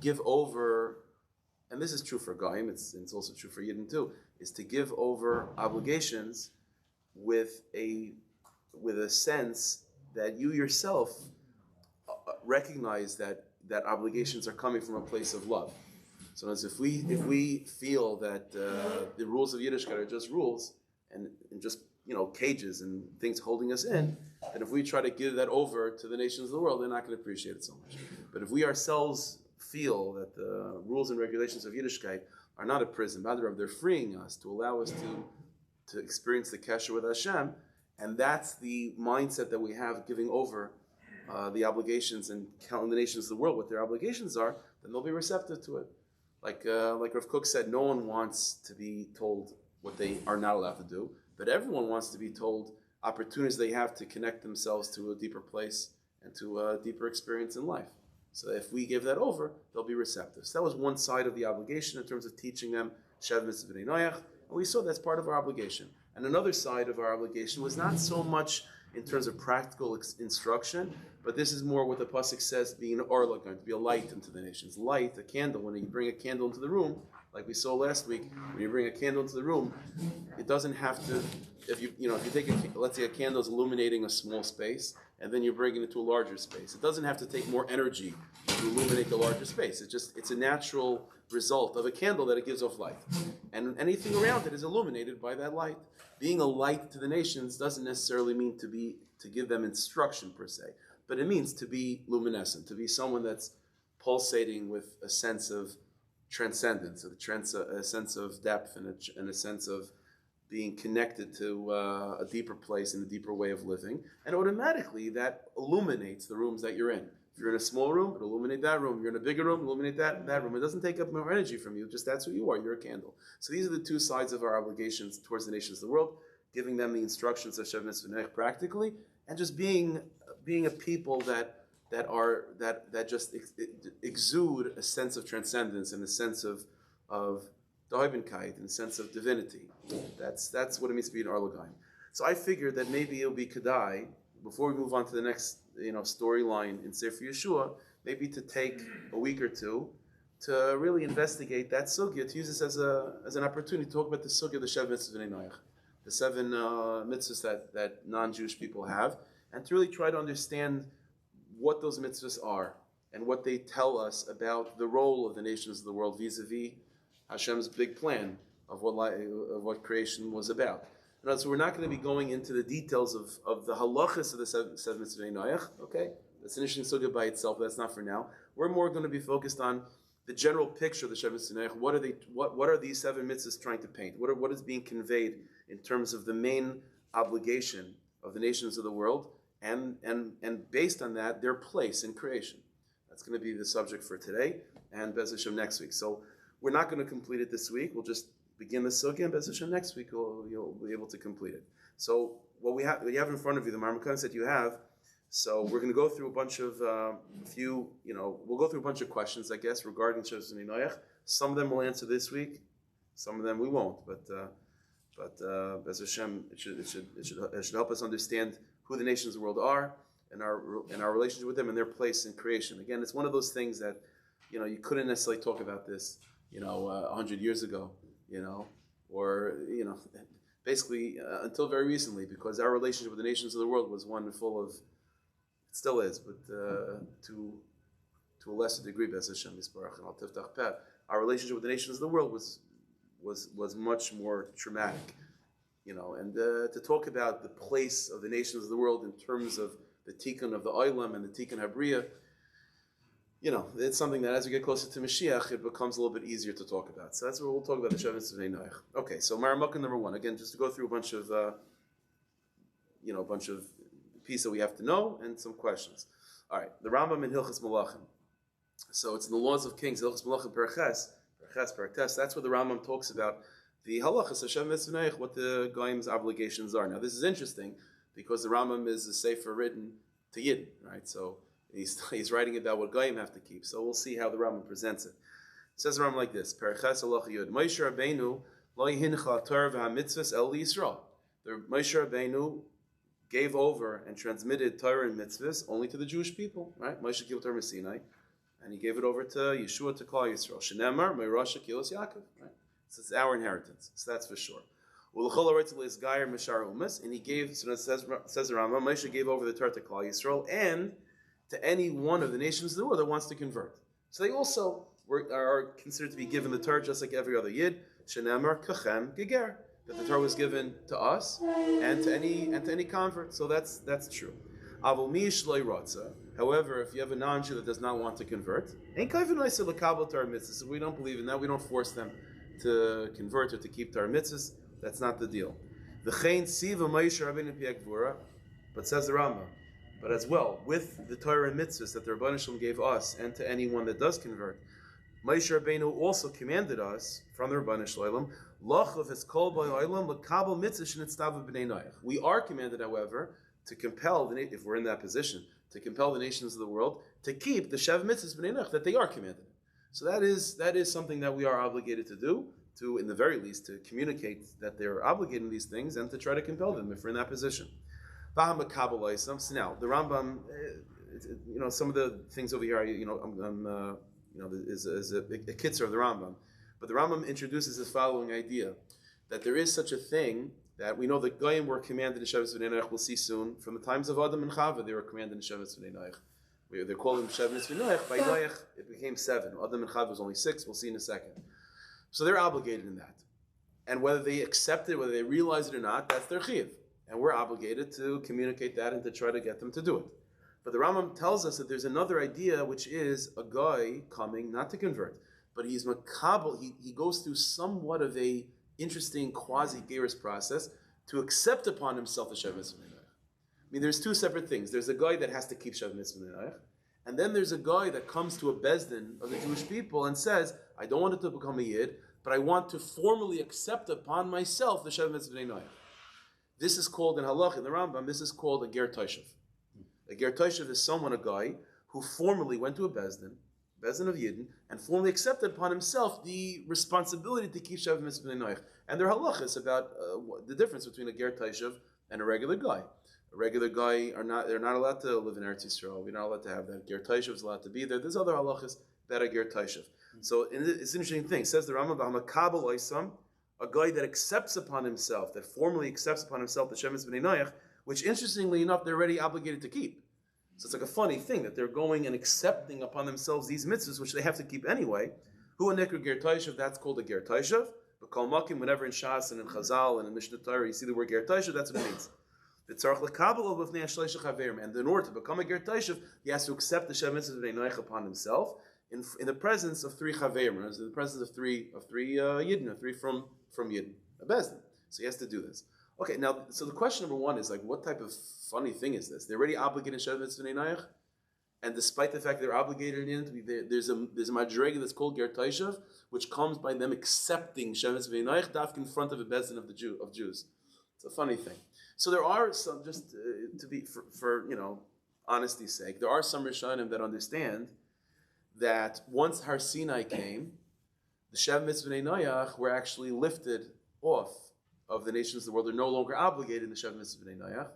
give over, and this is true for Goyim, it's also true for Yidden too, is to give over obligations with a sense that you yourself recognize that obligations are coming from a place of love. So as if we feel that the rules of Yiddishkeit are just rules and just cages and things holding us in, then if we try to give that over to the nations of the world, they're not going to appreciate it so much. But if we ourselves feel that the rules and regulations of Yiddishkeit are not a prison, rather they're freeing us to allow us to experience the kesher with Hashem, and that's the mindset that we have giving over the obligations and telling the nations of the world what their obligations are, then they'll be receptive to it. Like Rav Kook said, no one wants to be told what they are not allowed to do, but everyone wants to be told opportunities they have to connect themselves to a deeper place and to a deeper experience in life. So if we give that over, they'll be receptive. So that was one side of the obligation in terms of teaching them sheva mitzvos bnei noach, and we saw that's part of our obligation. And another side of our obligation was not so much in terms of practical instruction, but this is more what the pasuk says, being an orla, going to be a light into the nations. Light, a candle. When you bring a candle into the room, like we saw last week, when you bring a candle into the room, it doesn't have to. If you take let's say a candle is illuminating a small space, and then you bring it into a larger space. It doesn't have to take more energy to illuminate the larger space. It's a natural result of a candle that it gives off light, and anything around it is illuminated by that light. Being a light to the nations doesn't necessarily mean to give them instruction per se, but it means to be luminescent, to be someone that's pulsating with a sense of transcendence, a sense of depth, and a sense of being connected to a deeper place and a deeper way of living, and automatically that illuminates the rooms that you're in. If you're in a small room, it'll illuminate that room. If you're in a bigger room, illuminate that room. It doesn't take up more energy from you, just that's who you are. You're a candle. So these are the two sides of our obligations towards the nations of the world, giving them the instructions of sheva mitzvos bnei noach practically, and just being a people that just exude a sense of transcendence and a sense of Daibenkeit, and a sense of divinity. That's what it means to be an Arlogayim. So I figured that maybe it'll be Kedai, before we move on to the next storyline in Sefer Yehoshua, maybe to take a week or two to really investigate that sugya, to use this as an opportunity to talk about the sugya of the sheva mitzvos bnei noach, the 7 mitzvahs that non-Jewish people have, and to really try to understand what those mitzvahs are and what they tell us about the role of the nations of the world vis-a-vis Hashem's big plan of what creation was about. And so we're not going to be going into the details of the halachas of the 7 mitzvahs bnei noach. Okay, that's an interesting sugya by itself. But that's not for now. We're more going to be focused on the general picture of the sheva mitzvahs bnei noach. What are these 7 mitzvahs trying to paint? What is being conveyed in terms of the main obligation of the nations of the world, and based on that, their place in creation. That's going to be the subject for today and Bez Hashem next week. So we're not going to complete it this week. We'll just begin the sugya, and Bez Hashem next week you'll be able to complete it. So what you have in front of you, the marmakas that you have. So we're going to go through a bunch of we'll go through a bunch of questions, I guess, regarding sheva mitzvos bnei noach. Some of them we'll answer this week, some of them we won't. But Bez Hashem, it should help us understand who the nations of the world are and our relationship with them and their place in creation. Again, it's one of those things that you couldn't necessarily talk about this 100 years ago, or basically until very recently, because our relationship with the nations of the world was one full of, it still is, but to a lesser degree, Bez Hashem Yisbarach and Al Tiftach Peh, our relationship with the nations of the world was much more traumatic, and to talk about the place of the nations of the world in terms of the tikkun of the Olam and the tikkun Habriya, it's something that as we get closer to Mashiach, it becomes a little bit easier to talk about. So that's what we'll talk about, the sheva mitzvos bnei noach. Okay, so Maramukah number 1, again, just to go through a bunch of pieces that we have to know and some questions. All right, the Rambam in Hilchos Malachim. So it's in the Laws of Kings, Hilchos Malachim Perches. That's where the Rambam talks about the halachas of sheva mitzvos bnei noach, what the Goyim's obligations are. Now this is interesting because the Rambam is a sefer written to Yidden, right? So he's writing about what Goyim have to keep. So we'll see how the Rambam presents it. It says the Rambam like this: Perches halacha yud. Moshe Rabbeinu lo hincha Torah v'hamitzvos el Yisrael. The Moshe Rabbeinu gave over and transmitted Torah and mitzvahs only to the Jewish people, right? Moshe gave Torah Sinai. and he gave it over to Yeshua to call Yisrael. Shenemar me'rasha kilos Yaakov. Right? So it's our inheritance. So that's for sure. And he gave, so it says the Rambam, Moshe gave over the Torah to Klal Yisrael and to any one of the nations of the world that wants to convert. So they also are considered to be given the Torah just like every other Yid. Shenemar kachem geger, that the Torah was given to us and to any convert. So that's true. Avol mi shloi rotza. However, if you have a non-Jew that does not want to convert, ain't kayvin oiseh lekabel Torah mitzvahs. We don't believe in that. We don't force them to convert or to keep Torah mitzvahs. That's not the deal. The Chain Siva Moshe Rabbeinu Piek Gvura, but says the Rambam, but as well with the Torah and mitzvahs that the Rebbeinu Shalom gave us and to anyone that does convert, Moshe Rabbeinu also commanded us from the Rebbeinu Shalom, Lachav es kol ba'olam lekabel mitzvah shenitztav bnei noach. We are commanded, however, to compel if we're in that position, to compel the nations of the world to keep the sheva mitzvahs bnei noach that they are commanded. So that is something that we are obligated to do. To, in the very least, to communicate that they're obligated in these things and to try to compel them if we're in that position. So now, the Rambam, some of the things over here, is a kitzur of the Rambam. But the Rambam introduces this following idea, that there is such a thing that we know that Goyim were commanded in Shevet Bnei Noach, we'll see soon. From the times of Adam and Chava, they were commanded in Shevet Bnei Noach. They're calling them Shevet Bnei Noach. By Noach, it became 7. Adam and Chava was only 6. We'll see in a second. So they're obligated in that. And whether they accept it, whether they realize it or not, that's their chiyuv. And we're obligated to communicate that and to try to get them to do it. But the Rambam tells us that there's another idea, which is a guy coming, not to convert, but he's makabel, he goes through somewhat of a interesting quasi-gerus process to accept upon himself the Shev Mitzvah Bnei Noach. I mean, there's two separate things. There's a guy that has to keep Shev Mitzvah Bnei Noach, and then there's a guy that comes to a bezdin of the Jewish people and says, I don't want it to become a Yid, but I want to formally accept upon myself the Shev Mitzvah Bnei Noach. This is called, in Halach, in the Rambam, this is called a Ger Toshev. A Ger Toshev is a guy who formally went to a bezdin of Yidden, and formally accepted upon himself the responsibility to keep Shev Mitzvah Bnei Noach. And their halach is about the difference between a Ger Toshev and a regular guy. A regular guy, they're not allowed to live in Eretz Yisrael. We're not allowed to have that. Ger Toshev is allowed to be there. There's other halachas that are Ger Toshev. So it's an interesting thing. It says the Rambam, Makabel Oisam, a guy that accepts upon himself, that formally accepts upon himself the Shev Mitzvah Bnei Noach, which interestingly enough, they're already obligated to keep. So it's like a funny thing that they're going and accepting upon themselves these mitzvahs, which they have to keep anyway. Hu Nekru Ger Toshev, that's called a Ger Toshev. But Kol Makim, whenever in Shas and in Chazal and in Mishnah Torah, you see the word Ger Toshev, that's what it means. And in order to become a Ger Toshev, he has to accept the Shev Mitzvah Bnei Noach upon himself in the presence of 3 Chaverim, in the presence of three Yidden, 3 from Yidden, a Bezdin. So he has to do this. Okay, now, so the question number 1 is like, what type of funny thing is this? They're already obligated in Shev Mitzvah Bnei Noach, and despite the fact they're obligated in it, there's a madrega that's called Ger Toshev, which comes by them accepting Shev Mitzvah Bnei Noach dafk in front of a Bezdin of Jews. It's a funny thing. So there are some, just to be for honesty's sake, there are some Rishonim that understand that once Har Sinai came, the Shev Mitzvah Bnei Noach were actually lifted off of the nations of the world. They're no longer obligated in the Shev Mitzvah Bnei Noach,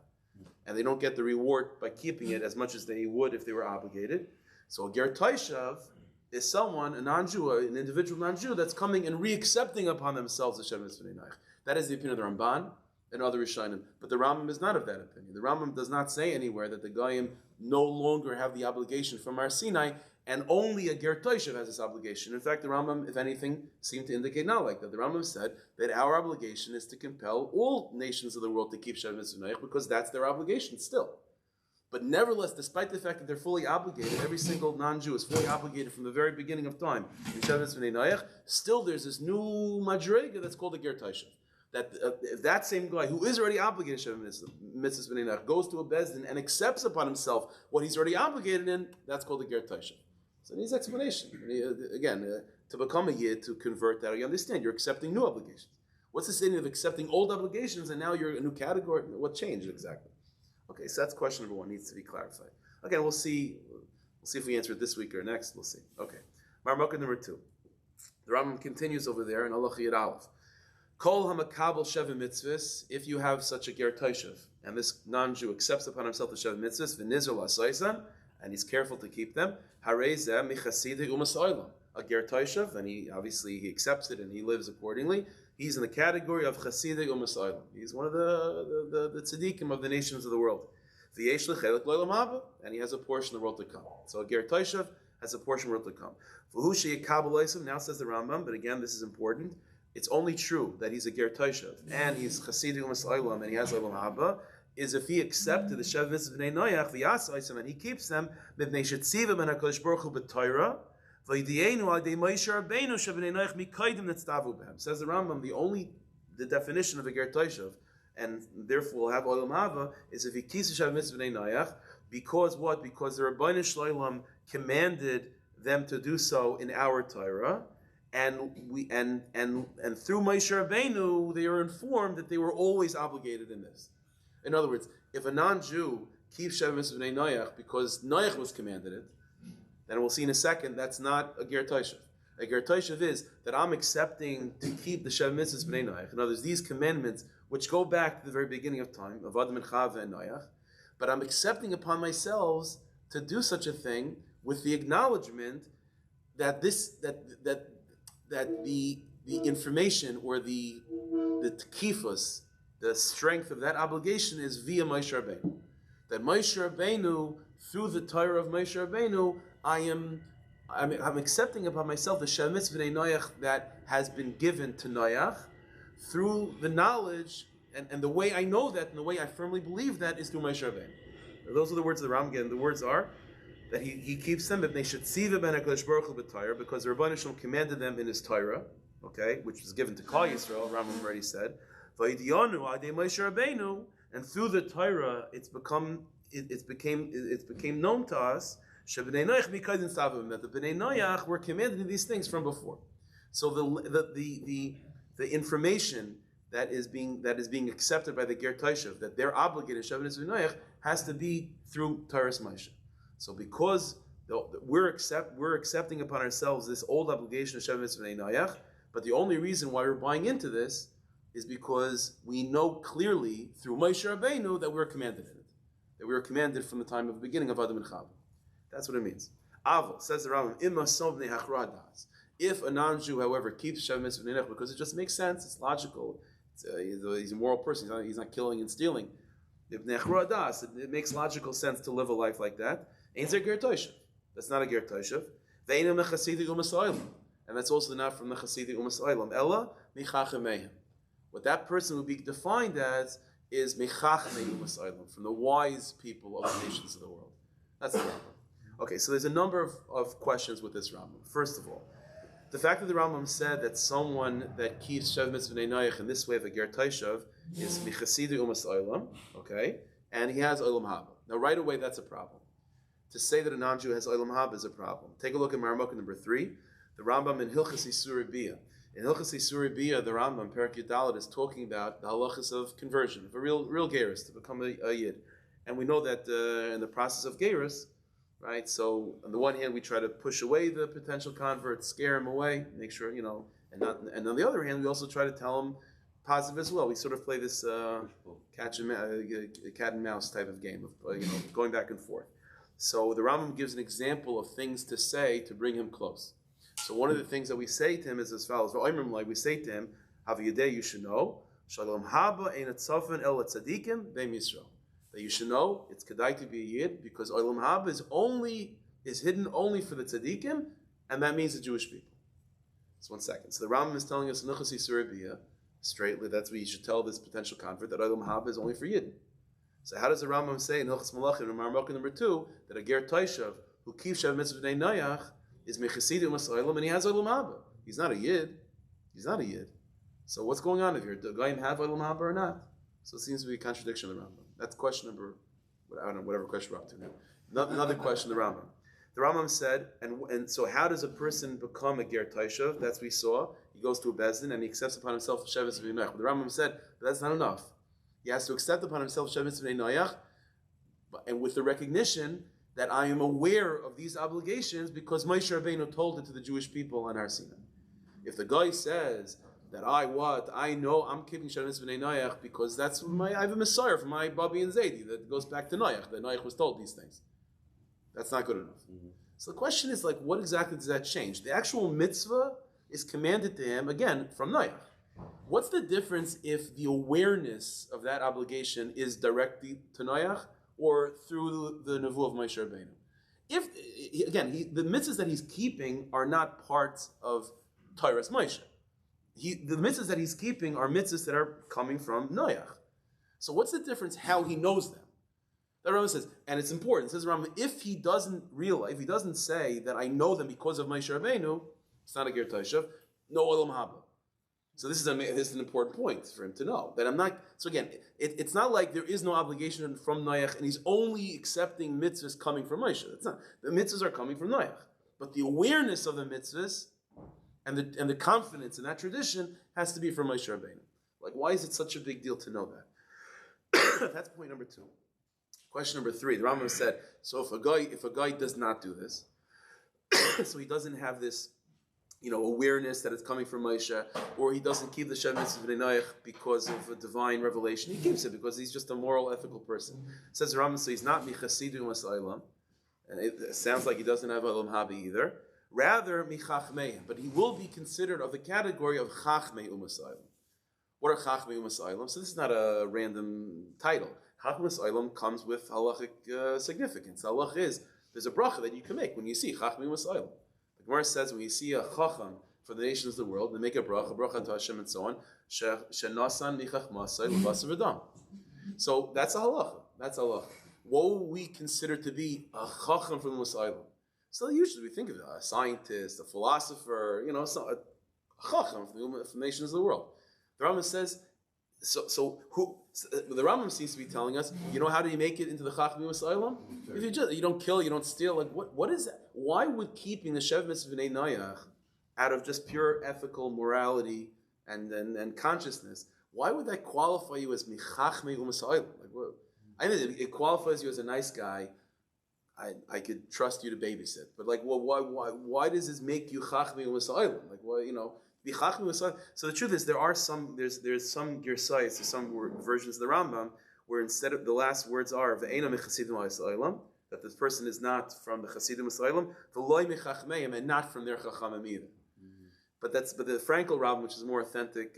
and they don't get the reward by keeping it as much as they would if they were obligated. So a Ger Toshev is someone, a non-Jew, an individual non-Jew, that's coming and re-accepting upon themselves the Shev Mitzvah Bnei Noach. That is the opinion of the Ramban and other Rishonim. But the Rambam is not of that opinion. The Rambam does not say anywhere that the Goyim no longer have the obligation from Har Sinai, and only a Ger Toshev has this obligation. In fact, the Rambam, if anything, seemed to indicate not like that. The Rambam said that our obligation is to compel all nations of the world to keep Shev Mitzvah Bnei Noach, because that's their obligation still. But nevertheless, despite the fact that they're fully obligated, every single non-Jew is fully obligated from the very beginning of time in Shev Mitzvah Bnei Noach, still there's this new madrega that's called a Ger Toshev. That if that same guy who is already obligated to Shev Mitzvah Bnei Noach goes to a bezdin and accepts upon himself what he's already obligated in, that's called a Ger Toshev. So it needs explanation. Again, to become a Yid, to convert that, you understand, you're accepting new obligations. What's the statement of accepting old obligations and now you're a new category? What changed exactly? Okay, so that's question number 1, needs to be clarified. Okay, we'll see if we answer it this week or next, we'll see. Okay, Marmukah number 2. The Rambam continues over there in Allah Yid Aleph. Kol hamakabel sheva mitzvahs, if you have such a Ger Toshev, and this non-Jew accepts upon himself the sheva mitzvahs, v'nizr l'asaisan, and he's careful to keep them. Harezeh michasidik umas olam. A ger toshav, and he accepts it and he lives accordingly. He's in the category of chasidik umas olam. He's one of the tzaddikim of the nations of the world. V'yesh lechelik lo'olam haba, and he has a portion of the world to come. So a ger toshav has a portion of the world to come. V'hu sheyikabel oisim, now says the Rambam, but again this is important. It's only true that he's a ger toshav and he's chasidik umas olam and he has olam haba is if he accepted the sheva mitzvos bnei noach v'yasa oisim and he keeps them b'nei shetzivim and HaKadosh Baruch Hu b'Torah v'yidienu al dei Moshe Rabbeinu shebnei noach mikaydim netztavu b'hem. Says the Rambam, the definition of a ger toshav, and therefore will have olam haba, is if he keeps the sheva mitzvos bnei noach, because what? Because the Rabbeinu Shloim commanded them to do so in our Torah, and through Moshe Rabbeinu they are informed that they were always obligated in this. In other words, if a non-Jew keeps sheva mitzvos bnei noach because Noach was commanded it, then we'll see in a second that's not a ger toshav. A ger toshav is that I'm accepting to keep the sheva mitzvos bnei noach. In other words, these commandments which go back to the very beginning of time of Adam and Chava and Noach, but I'm accepting upon myself to do such a thing with the acknowledgement that the information or the tekifus, the strength of that obligation is via Moshe Rabbeinu. That Moshe Rabbeinu, through the Torah of Moshe Rabbeinu, I'm accepting upon myself the sheva mitzvos bnei noach that has been given to Noach through the knowledge and the way I know that and the way I firmly believe that is through Moshe Rabbeinu. Those are the words of the Rambam. The words are that he keeps them b'nei shetzivim and HaKadosh Baruch Hu b'Torah, because the Rabbeinu Shalom commanded them in his Torah, okay, which was given to Kol Yisrael. Rambam already said. And through the Torah, it became known to us that the bnei noach were commanded in these things from before. So the information that is being accepted by the ger toshav, that they're obligated sheva mitzvos bnei noach, has to be through Torah's Moshe. So because we're accepting upon ourselves this old obligation of sheva mitzvos bnei noach, but the only reason why we're buying into this is because we know clearly through Moshe Rabbeinu that we were commanded in it. That we were commanded from the time of the beginning of Adam and Chava. That's what it means. Avol, says the Rambam, if a non-Jew, however, keeps sheva mitzvos bnei noach because it just makes sense, it's logical, he's a moral person, he's not killing and stealing. It makes logical sense to live a life like that. Ain't there ger toshav? That's not a ger toshav. And that's also not from the chasidik umas olam. Ella michachem mehem. What that person would be defined as is mechachmei umas olam, from the wise people of the nations of the world. That's the Rambam. Okay, so there's a number of questions with this Rambam. First of all, the fact that the Rambam said that someone that keeps sheva mitzvos bnei noach in this way of a ger toshav is michasidik umas olam, okay, and he has olam haba. Now, right away, that's a problem. To say that a non-Jew has olam haba is a problem. Take a look at Maramok number 3, the Rambam in Hilchas Isurei Bia. In Hilchas Isurei Bia, the Rambam, Perek Yud Daled, is talking about the halachas of conversion, of a real gerus, to become a yid. And we know that in the process of gerus, right, so on the one hand, we try to push away the potential convert, scare him away, make sure, and on the other hand, we also try to tell him positive as well. We sort of play this cat and mouse type of game of going back and forth. So the Rambam gives an example of things to say to bring him close. So one of the things that we say to him is as follows. We say to him, you should know, Shalom haba ein atzafen el tzadikim beim Yisrael. That you should know it's kedai to be a yid because olam haba is hidden only for the tzadikim, and that means the Jewish people. So 1 second. So the Rambam is telling us in Hilchas Isurei Bia, straightly, that's what you should tell this potential convert, that olam haba is only for yid. So how does the Rambam say in Hilchas Malachim in Maramok number 2 that a ger toshav who keeps sheva mitzvos bnei noach is mechasidim umas olam and he has olam haba? He's not a yid. He's not a yid. So what's going on here? Do Goyim have olam haba or not? So it seems to be a contradiction of the Rambam. That's question number, I don't know, whatever question we're up to now. Another question of the Rambam. The Rambam said, and so how does a person become a ger toshav? That's what we saw. He goes to a bezdin and he accepts upon himself sheva mitzvos bnei noach. But the Rambam said, but that's not enough. He has to accept upon himself sheva mitzvos bnei noach, and with the recognition that I am aware of these obligations because Moshe Rabbeinu told it to the Jewish people on Har Sinai. If the guy says that I know I'm keeping sheva mitzvos bnei noach because I have a Messiah from my Babi and Zaidi that goes back to Noach, that Noach was told these things. That's not good enough. So the question is like, what exactly does that change? The actual mitzvah is commanded to him, again, from noach. What's the difference if the awareness of that obligation is directly to noach or through the nevuah of Moshe Rabbeinu? If, again, the mitzvahs that he's keeping are not parts of Torah's Moshe. The mitzvahs that he's keeping are mitzvahs that are coming from noach. So what's the difference how he knows them? The Rambam says, and it's important, it says Rambam, if he doesn't realize, if he doesn't say that I know them because of Moshe Rabbeinu, it's not a ger taishav, no olam haba. So this is an important point for him to know. That I'm not, so again, it's not like there is no obligation from Noach and he's only accepting mitzvahs coming from Moshe. It's not. The mitzvahs are coming from Noach. But the awareness of the mitzvahs and the confidence in that tradition has to be from Moshe Rabbeinu. Like, why is it such a big deal to know that? That's point number 2. Question number 3, the Rambam said, so if a guy does not do this, so he doesn't have this, awareness that it's coming from Moshe, or he doesn't keep the sheva mitzvos bnei because of a divine revelation, he keeps it because he's just a moral, ethical person. Says the Rambam, so he's not michasidu mas'aylam, and it sounds like he doesn't have olam habi either. Rather michachmeim, but he will be considered of the category of chachmei umasaylam. What are chachmei umasaylam? So this is not a random title. Chachmei umasaylam comes with halachic significance. Halach is there's a bracha that you can make when you see chachmei umasaylam. The Gemara says when you see a chacham for the nations of the world, they make a bracha to Hashem and so on. Shenasan michachmasay l'basar v'dam. So that's a halacha. That's a halacha. What would we consider to be a chacham from the Musaylam? So usually we think of a scientist, a philosopher, a chacham from the nations of the world. The Rambam says, the Rambam seems to be telling us, how do you make it into the chacham Musaylam? If you don't kill, you don't steal, what is that? Why would keeping the sheva mitzvos bnei noach out of just pure ethical morality and consciousness, why would that qualify you as michachmei u'masaylam? I think it qualifies you as a nice guy. I could trust you to babysit, but why does this make you chachmei u'masaylam? Be chachmei u'masaylam. So the truth is, there's some girsayis, there's some versions of the Rambam where instead of the last words are ve'ena mechasidim ha'asaylam, that this person is not from the Chasidim Asaylam, v'loy mechachmeim, and not from their chachamim either. But the Frankel Rabbin, which is a more authentic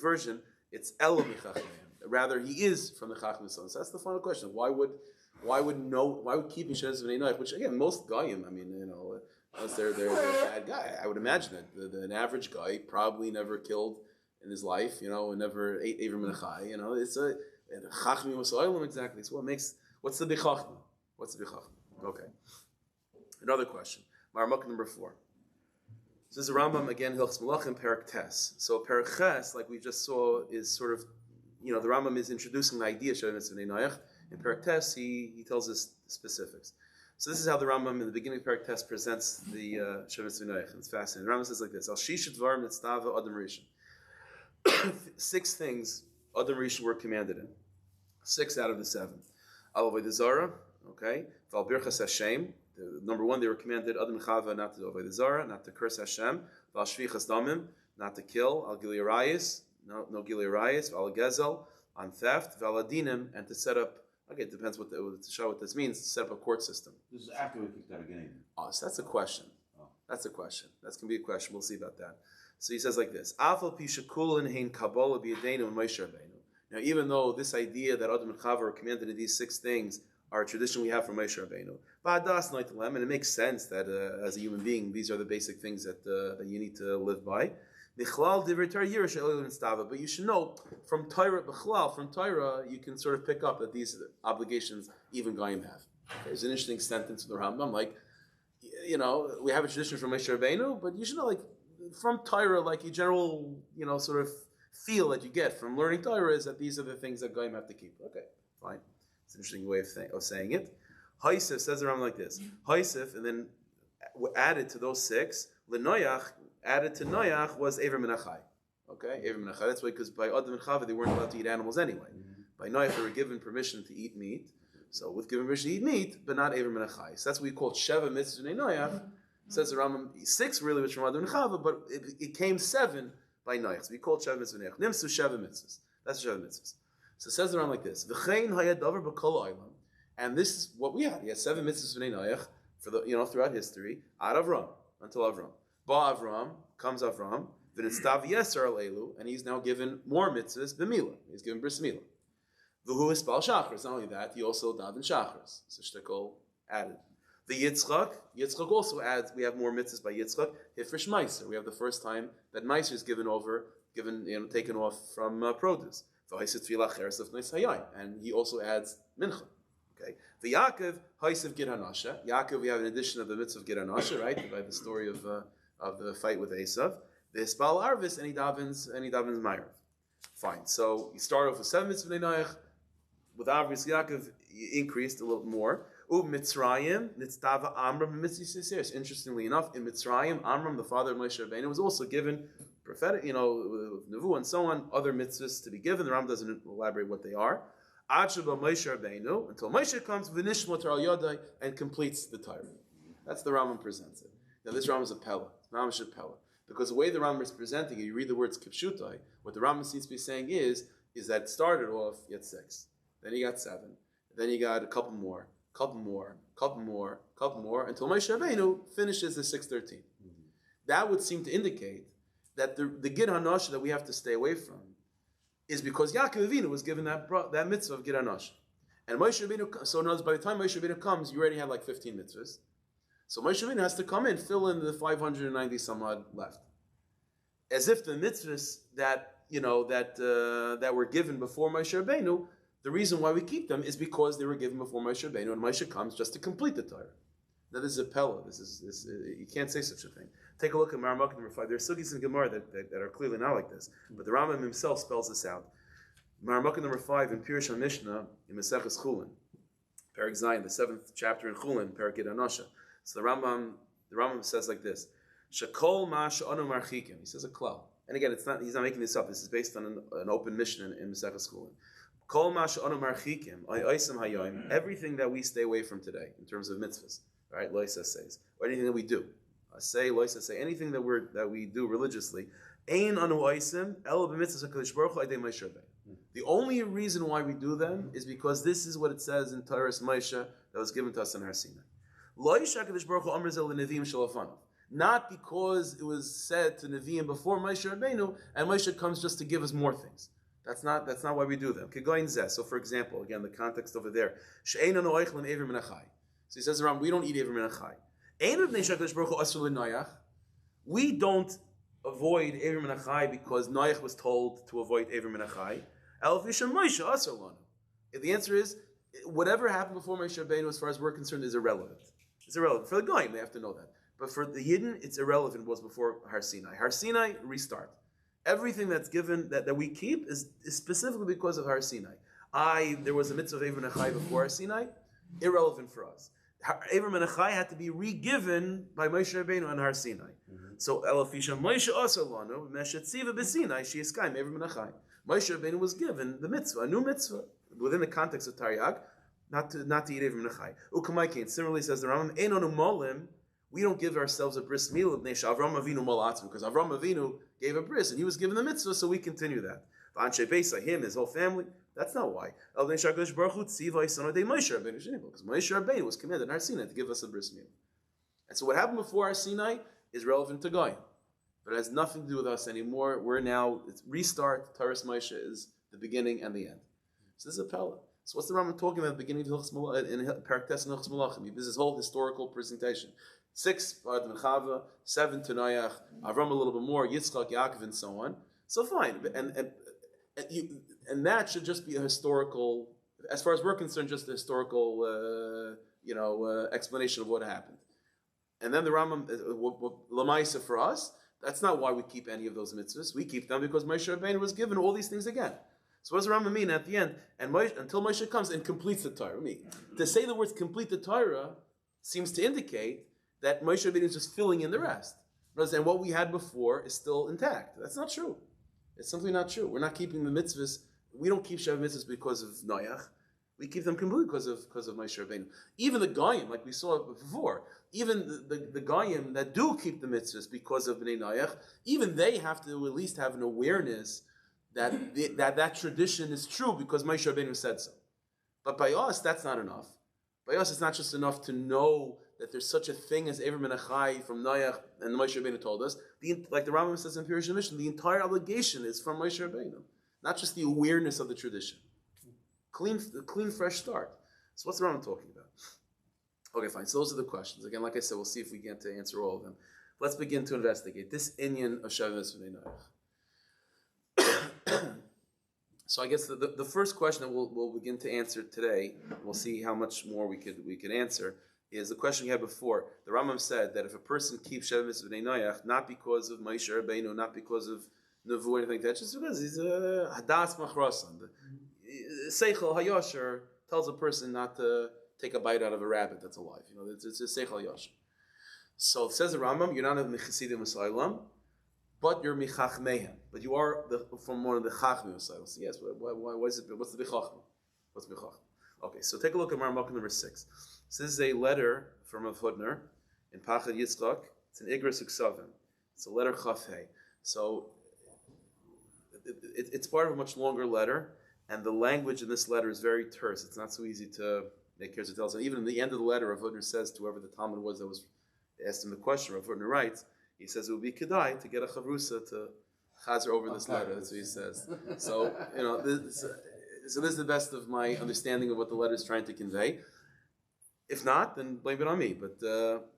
version, it's Ela mechachmeim. Rather, he is from the Chacham Asaylam. So that's the final question. Why would keeping Shevas bnei noach, which again most goyim, unless they're a bad guy, I would imagine that an average guy probably never killed in his life, and never ate Ever Menachai. It's a Chachmim Asaylam exactly. So what's the bichachma? Okay. Another question. Marmuk number 4. This is the Rambam again, Hilchos Melachim, Perek Tes. So Perek Ches, like we just saw, is sort of, the Rambam is introducing the idea of Sheva mitzvos bnei noach. In Perek Tes, he tells us specifics. So this is how the Rambam in the beginning of Perek Tes presents the Sheva mitzvos bnei noach. It's fascinating. The Rambam says like this: Al shisha dvarim nitztava adam rishon. 6 things adam rishon were commanded in. 6 out of the 7. Al avodah zara, okay. Val birchas Hashem. Number 1, they were commanded Adam Chava not to do avodah zara, not to curse Hashem. Val shvichas damim, not to kill. Al gilui arayis, no gilui arayis. Val gezel, on theft. Val adinim, and to set up. Okay, it depends to show what this means. To set up a court system. This is after we kicked out again. Oh, so that's a question. That's a question. That's gonna be a question. We'll see about that. So he says like this: Afal pi shekulin hein kabbalah b'yadeinu and Moshe Rabbeinu. Now, even though this idea that Adam and Chava are commanded in these 6 things are a tradition we have from Moshe Rabbeinu, and it makes sense that as a human being, these are the basic things that you need to live by. But you should know from Torah, you can sort of pick up that these obligations even Goyim have. Okay, there's an interesting sentence in the Rambam, we have a tradition from Moshe Rabbeinu, but you should know, from Torah, a general, sort of feel that you get from learning Torah is that these are the things that Goyim have to keep. Okay, fine. It's an interesting way of saying it. Haisif says around like this. Haisif, and then added to those 6, L'noach, added to Noach was Ever Menachai. Okay, Ever Menachai. That's why, because by Adam and Chava, they weren't allowed to eat animals anyway. By Noach, they were given permission to eat meat. So with given permission to eat meat, but not Ever Menachai. So that's what we call Sheva mitzvos bnei noach. Says the Rambam, 6 really was from Adam and Chava, but it came 7 by Noach. So we call it Sheva mitzvos bnei noach. Nimsu Sheva mitzvos. That's Sheva mitzvos. So it says the Rambam like this: V'chein hayadavar b'kol ha'olam, And this is what we had. He had 7 mitzvahs bnei noach for throughout history, ad Avram, until Avram. Ba Avram, comes Avram, v'nitztav yeser alelu, and he's now given more mitzvahs b'mila. He's given bris milah. V'hu hispal shachris. Not only that, he also daven shachris. So shtickle added. The Yitzchak also adds, we have more mitzvahs by Yitzchak, hifresh meiser. We have the first time that meiser is taken off from produce. And he also adds mincha. Okay. The Yaakov, Haisav Gid Hanasha. Yaakov, we have an addition of the mitzvah of Gid Hanasha, right? By the story of the fight with Esav. The Hispal Arvis, and he davens Ma'ariv. Fine. So you start off with 7 mitzvahs bnei noach. With obvious Yaakov, he increased a little more. Mitzrayim, Nitztava Amram, mitzvahs. Interestingly enough, in Mitzrayim, Amram, the father of Moshe Rabbeinu, was also given prophetic, with Nevu and so on, other mitzvahs to be given. The Ram doesn't elaborate what they are. Until Moshe comes, v'nishmot al yadai, and completes the Torah. That's the Rambam presents it. Now this Rambam is a Pella, Mamash a Pella, because the way the Rambam is presenting it, you read the words kipshutai. What the Rambam seems to be saying is that it started off you had 6, then you got 7, then you got a couple more, until Moshe Rabbeinu finishes the 613. That would seem to indicate that the Gid Hanasha that we have to stay away from is because Yaakov Avinu was given that mitzvah of Gid Hanasha. And Moshe Rabbeinu, so notice by the time Moshe Rabbeinu comes, you already have like 15 mitzvahs. So Moshe Rabbeinu has to come in, fill in the 590 some odd left. As if the mitzvahs that were given before Moshe Rabbeinu, the reason why we keep them is because they were given before Moshe Rabbeinu, and Moshe comes just to complete the Torah. Now this is a Pella. This you can't say such a thing. Take a look at Maramuk number 5. There are sugis in Gemara that are clearly not like this, but the Rambam himself spells this out. Maramuk number 5 in Pirush HaMishnah in Maseches Chulin, Perek Zayin, the 7th chapter in Chulin, Perek Gid Hanasha. So the Rambam says like this: Shakol ma she'anu marchikim. He says a klal, and again, he's not making this up. This is based on an open Mishnah in Maseches Chulin. Kol ma she'anu marchikim, oisem hayom. Everything that we stay away from today in terms of mitzvahs, right? Loisa says, or anything that we do. Loisa say anything that we do religiously. Ein anu oisem el b'mitzvahs hakadosh baruch hu adei Moshe Rabbeinu. The only reason why we do them is because this is what it says in Torah Moshe that was given to us in Har Sinai. Not because it was said to Nevi'im before Moshe Rabbeinu, and Moshe comes just to give us more things. That's not why we do them. So for example, again, the context over there. So he says around, we don't eat Ever Min HaChai. We don't avoid Ever Min HaChai because Noach was told to avoid Ever Min HaChai. The answer is, whatever happened before Moshe Rabbeinu, as far as we're concerned, is irrelevant. It's irrelevant. For the Goyim, they have to know that. But for the Yidden, it's irrelevant what was before Har Sinai. Har Sinai, restart. Everything that's given, that we keep, is specifically because of Har Sinai. There was a mitzvah of Ever Min HaChai before Har Sinai, irrelevant for us. Ever Min HaChai had to be re-given by Moshe Rabbeinu on Har Sinai. So, Elafisha Moshe also lanu, Meshetziva B'Sinai, Sheyiskayim Ever Min HaChai. Moshe Rabbeinu was given the mitzvah, a new mitzvah, within the context of Taryag, not to eat Ever Min HaChai. Ukamaykin, similarly says the Rambam, Einonu Molim, we don't give ourselves a bris milah Avram Avinu Malatzim, because Avram Avinu gave a bris and he was given the mitzvah, so we continue that. V'anshe Beisa, him, his whole family, that's not why. Because Moshe Rabbeinu was commanded in Har Sinai to give us a bris milah. And so what happened before Har Sinai is relevant to Goyim, but it has nothing to do with us anymore. We're now, it's restart, Taras Moshe is the beginning and the end. So this is a Pella. So what's the Rambam talking about at the beginning of Hilchos Malachim, in Perek Tes and Hilchos Malachim? This is whole historical presentation. 6, Adam and Chava, 7 to Noach, Avram a little bit more, Yitzchak, Yaakov, and so on. So fine, and that should just be a historical, as far as we're concerned, just a historical, explanation of what happened. And then the Rambam, Lamaisa for us, that's not why we keep any of those mitzvahs. We keep them because Moshe Rabbeinu was given all these things again. So what does the Rambam mean at the end? And until Moshe comes and completes the Torah. To say the words complete the Torah seems to indicate that Moshe Rabbeinu is just filling in the rest. And what we had before is still intact. That's not true. It's simply not true. We're not keeping the mitzvahs. We don't keep Sheva mitzvahs because of Noach. We keep them completely because of Moshe Rabbeinu. Even the Goyim, like we saw before, even the Goyim that do keep the mitzvahs because of bnei Noach, even they have to at least have an awareness that tradition is true because Moshe Rabbeinu said so. But by us, that's not enough. By us, it's not just enough to know that there's such a thing as Ever Menachai from Noach and Moshe Rabbeinu told us. Like the Rambam says in Pirush Mission, the entire obligation is from Moshe Rabbeinu, not just the awareness of the tradition. Clean, fresh start. So what's the Rambam talking about? Okay, fine. So those are the questions. Again, like I said, we'll see if we get to answer all of them. Let's begin to investigate this inyan of sheva bnei Noach. So I guess the first question that we'll begin to answer today, we'll see how much more we could answer, is the question we had before. The Rambam said that if a person keeps sheva bnei Noach, not because of Moshe Rabbeinu, not because of Nevu or anything like that, just because he's a hadas machrasan. The Seichel Hayosher tells a person not to take a bite out of a rabbit that's alive. It's a Seichel Hayosher. So it says the Rambam, you're not a Mechasidim Musaylam, but you're Michachmehem. But you are from one of the Chachmei Musaylam. So yes, why is it? What's the Bichachma? What's Bichachma? Okay, so take a look at Marmuk number 6. This is a letter from a Hudner in Pachad Yitzchak. It's an Igros Uksavim. It's a letter Chafhei. So it's part of a much longer letter, and the language in this letter is very terse. It's not so easy to make heads or tails. And even in the end of the letter, Rav Hudner says to whoever the Talmud was that was asked him the question, Rav Hudner writes, he says it would be kedai to get a chavrusa to chazer over this letter. That's what he says. So, this is the best of my understanding of what the letter is trying to convey. If not, then blame it on me. But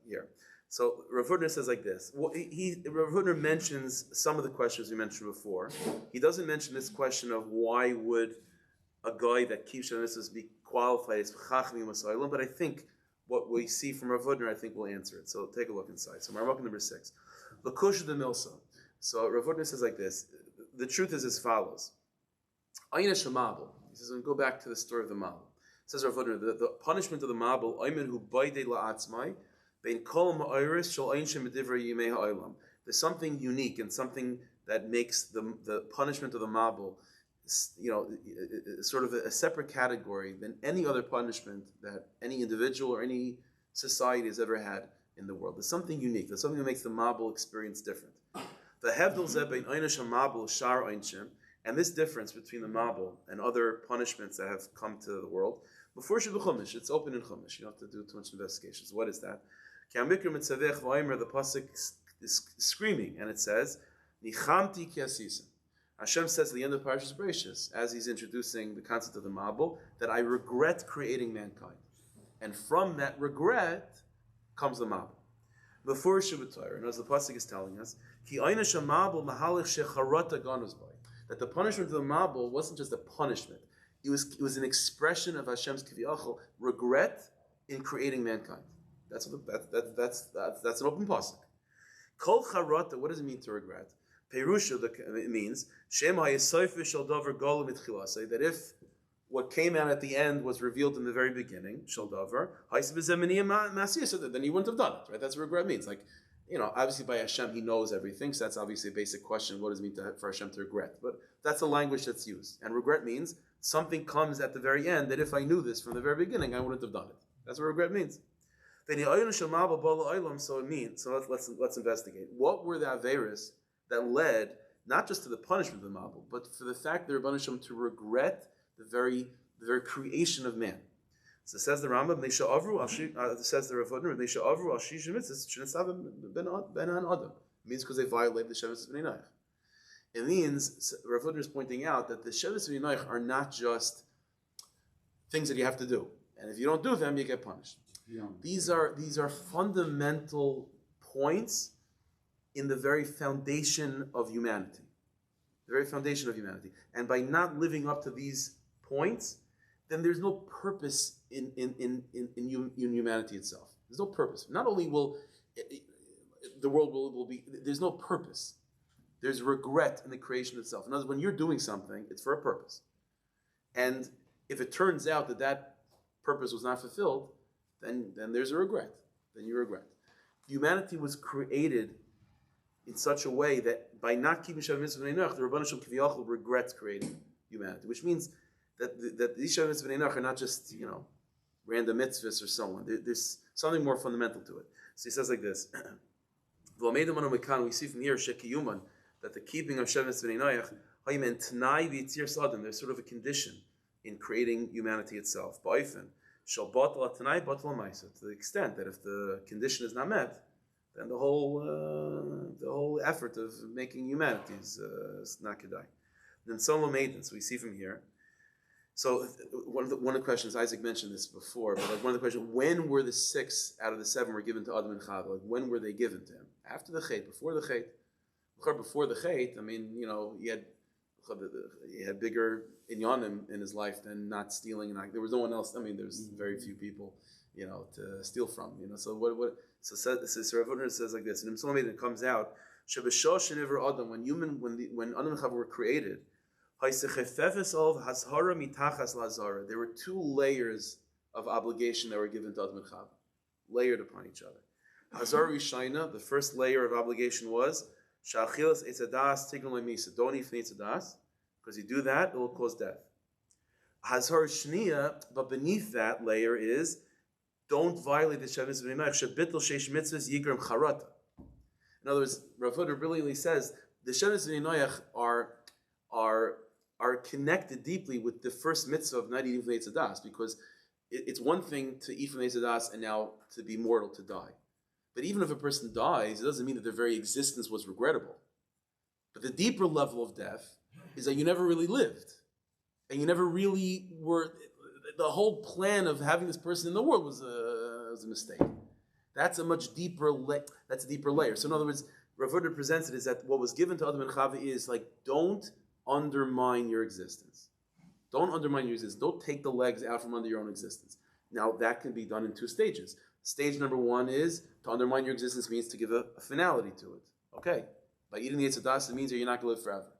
here. So Rav Hudner says like this. Rav Hudner mentions some of the questions we mentioned before. He doesn't mention this question of why would a guy that keeps Sheminitzvos be qualified as Chachmi Masaylim, but I think what we see from Rav Hudner, I think will answer it. So take a look inside. So Marmuk number 6. Lakush de Milsa. So Rav Hudner says like this. The truth is as follows. Ayin Shemabel. He says, go back to the story of the Mabel. Says Rav Hudner, the punishment of the Mabel, Ayman hu baydei la'atzmai, bein kol ma'iris shal ayin shem b'divrei yimei ha'olam. There's something unique and something that makes the punishment of the Mabel, sort of a separate category than any other punishment that any individual or any society has ever had in the world. There's something unique. There's something that makes the Mabel experience different. The Hevdel Zeh bein Einish HaMabel Shar Einshim, and this difference between the Mabel and other punishments that have come to the world, before Sheba Chumash, it's open in Chumash. You don't have to do too much investigations. What is that? The pasuk is screaming, and it says, Nichamti ki asisim. Hashem says at the end of Parashas Bereishis, as he's introducing the concept of the Mabel, that I regret creating mankind. And from that regret comes the Mabel. Before Shabbat and as the pasuk is telling us, Ki Einish HaMabel Mahalich Shecharata Ganus Bay, that the punishment of the Mabel wasn't just a punishment. It was an expression of Hashem's kiviyachol regret in creating mankind. That's an open pasuk. Kol charata. What does it mean to regret? Perusha. It means Shema Yisayfish Shal Davar Golam Itchilasei. That if what came out at the end was revealed in the very beginning, Shal Davar Haisibizeminiya, then he wouldn't have done it. Right? That's what regret means. Like, obviously by Hashem he knows everything. So that's obviously a basic question. What does it mean for Hashem to regret? But that's the language that's used. And regret means something comes at the very end that if I knew this from the very beginning, I wouldn't have done it. That's what regret means. So it means, so let's investigate. What were the Averis that led not just to the punishment of the Mabel, but for the fact that Rebbeinu Shalom to regret the very creation of man? So says the Rambam, says the Rav Hudner, it means because they violate the Shevet bnei Noach. It means, Rav Hudner is pointing out that the Shevet bnei Noach are not just things that you have to do. And if you don't do them, you get punished. Yeah. These are fundamental points in the very foundation of humanity. The very foundation of humanity. And by not living up to these points, then there's no purpose in humanity itself. There's no purpose. Not only will the world will be, there's no purpose. There's regret in the creation itself. In other words, when you're doing something, it's for a purpose. And if it turns out that purpose was not fulfilled, then there's a regret. Then you regret. Humanity was created in such a way that by not keeping Shevet Bnei Noach, the Rebbeinu Shalom Kiviyachol regrets creating humanity, which means that these Shevet Bnei Noach are not just random mitzvos or so on. There's something more fundamental to it. So he says like this: we see from here Shekiyuman that the keeping of Shevet Bnei Noach, there's sort of a condition in creating humanity itself. Ba'ifin shall batal atanai batal ma'isa, to the extent that if the condition is not met, then the whole effort of making humanity is not kedai. Then solo maidens, we see from here. So one of the questions, Isaac mentioned this before, but like one of the questions, when were the 6 out of the 7 were given to Adam and Chava? Like when were they given to him? After the Chet, before the Chet? Before the Chet, I mean, he had bigger inyanim in his life than not stealing, and there was no one else. I mean, there's very few people, to steal from. So what? So Rav Hutner says like this, and in Psalm 8 it comes out, Adam, when Adam and Chava were created, there were 2 layers of obligation that were given to Adam and Chava, layered upon each other. Hazar Rishayna, the first layer of obligation was Sha'achilas etzadas tikkun le'misa. Don't eat from etzadas, because you do that, it will cause death. Hazar Shniya, but beneath that layer is don't violate the Sheva mitzvos bnei shebitul sheish mitzvos yigram charata. In other words, Rav Hutner brilliantly says the Sheva mitzvos bnei are connected deeply with the first mitzvah of not eating from etzadas, because it's one thing to eat from etzadas and now to be mortal, to die. But even if a person dies, it doesn't mean that their very existence was regrettable. But the deeper level of death is that you never really lived. And you never really were, the whole plan of having this person in the world was a mistake. That's a much deeper layer. So in other words, Rav Hutner presents it is that what was given to Adam and Chava is like, don't undermine your existence. Don't undermine your existence. Don't take the legs out from under your own existence. Now that can be done in 2 stages. Stage number 1 is to undermine your existence means to give a finality to it. Okay, by eating the etzadas, it means that you're not going to live forever.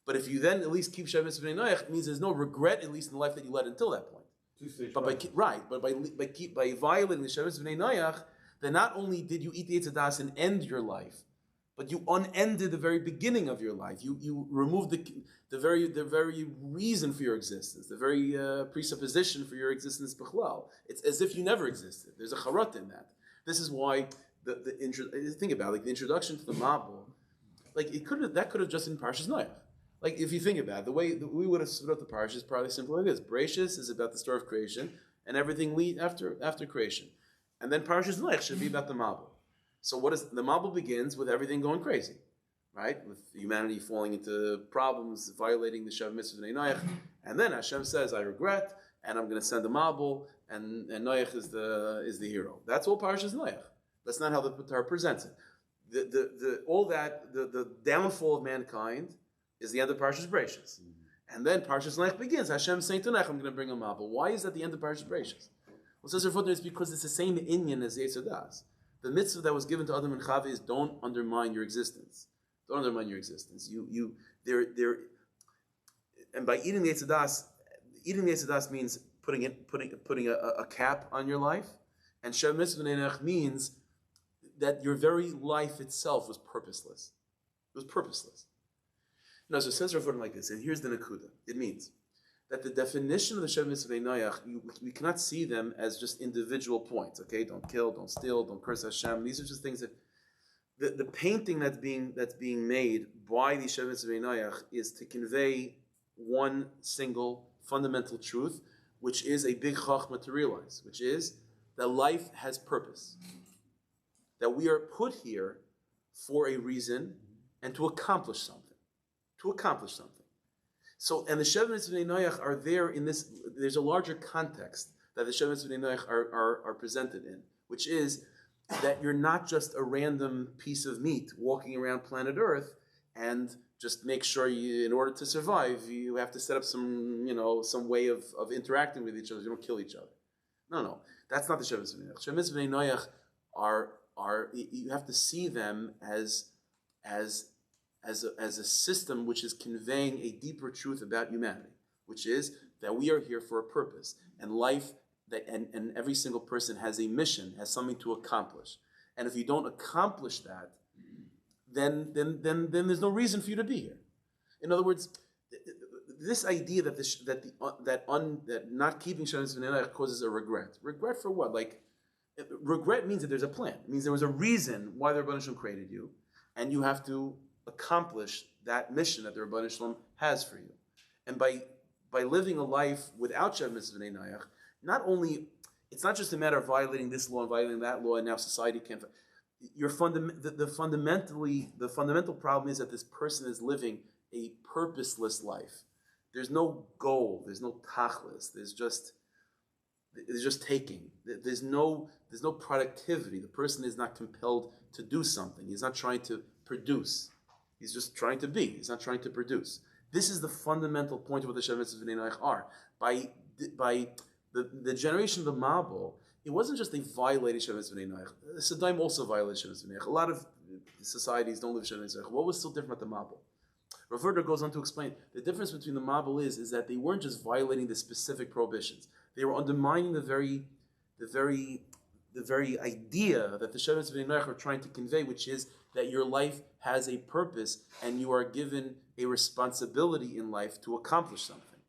But if you then at least keep sheva mitzvos bnei, it means there's no regret, at least in the life that you led until that point. 2-stage But by violating the sheva mitzvos bnei, then not only did you eat the etzadas and end your life, but you unended the very beginning of your life. You removed the very reason for your existence, the very presupposition for your existence b'chlal. It's as if you never existed. There's a charut in that. This is why think about it, like the introduction to the Mabul, like that could have just been Parshas Noach. Like if you think about it, the way that we would have split up the parsha is probably simple like this: Bereshis is about the story of creation, and everything lead after creation, and then Parshas Noach should be about the Mabul. So what is the Mabul begins with everything going crazy, right? With humanity falling into problems, violating the Sheva mitzvos bnei Noach, and then Hashem says, "I regret, and I'm going to send a Mabul, and Noach is the hero." That's all Parshas Noach. That's not how the Torah presents it. The downfall of mankind is the end of Parshas Bereshis, and then Parshas Noach begins. Hashem saying to Noach, "I'm going to bring a Mabul." Why is that the end of Parshas Bereshis? Well, says Rav Hutner, it's because it's the same inyan as Yetzadas. The mitzvah that was given to Adam and Chava is don't undermine your existence. Don't undermine your existence. And by eating the etzadas means putting a cap on your life, and Sheva mitzvos bnei means that your very life itself was purposeless. It was purposeless. Now, so it says Rav Hutner like this, and here's the nakuda. It means that the definition of the Sheva mitzvos bnei, we cannot see them as just individual points. Okay, don't kill, don't steal, don't curse Hashem. These are just things that the painting that's being made by the Sheva mitzvos bnei is to convey one single fundamental truth, which is a big chachma to realize, which is that life has purpose, that we are put here for a reason and to accomplish something, So, and the Sheva mitzvos bnei are there in this. There's a larger context that the Sheva mitzvos bnei are presented in, which is that you're not just a random piece of meat walking around planet Earth, and just make sure in order to survive, you have to set up some way of interacting with each other. You don't kill each other. No, that's not the Sheva mitzvos bnei. Sheva mitzvos bnei are you have to see them as a system which is conveying a deeper truth about humanity, which is that we are here for a purpose, and life and every single person has a mission, has something to accomplish. And if you don't accomplish that, then there's no reason for you to be here. In other words, this idea that not keeping Sheva mitzvos bnei causes a regret. Regret for what? Like, regret means that there's a plan. It means there was a reason why the Rebbeinu Shalom created you, and you have to accomplish that mission that the Rebbeinu Shalom has for you. And by living a life without Sheva mitzvos bnei, not only it's not just a matter of violating this law and violating that law, and now society can't. The fundamental problem is that this person is living a purposeless life. There's no goal. There's no tachlis. There's just taking. There's no productivity. The person is not compelled to do something. He's not trying to produce. He's just trying to be. He's not trying to produce. This is the fundamental point of what the Sheva mitzvos bnei noach are. By the generation of the Mabul, it wasn't just they violated Sheva mitzvos bnei noach. Sodom also violated Sheva mitzvos bnei noach. A lot of societies don't live Sheva mitzvos bnei noach. What was still different about the Mabul? Rav Herder goes on to explain the difference between the Mabul is that they weren't just violating the specific prohibitions. They were undermining the very idea that the Sheva mitzvos bnei noach are trying to convey, which is that your life has a purpose and you are given a responsibility in life to accomplish something.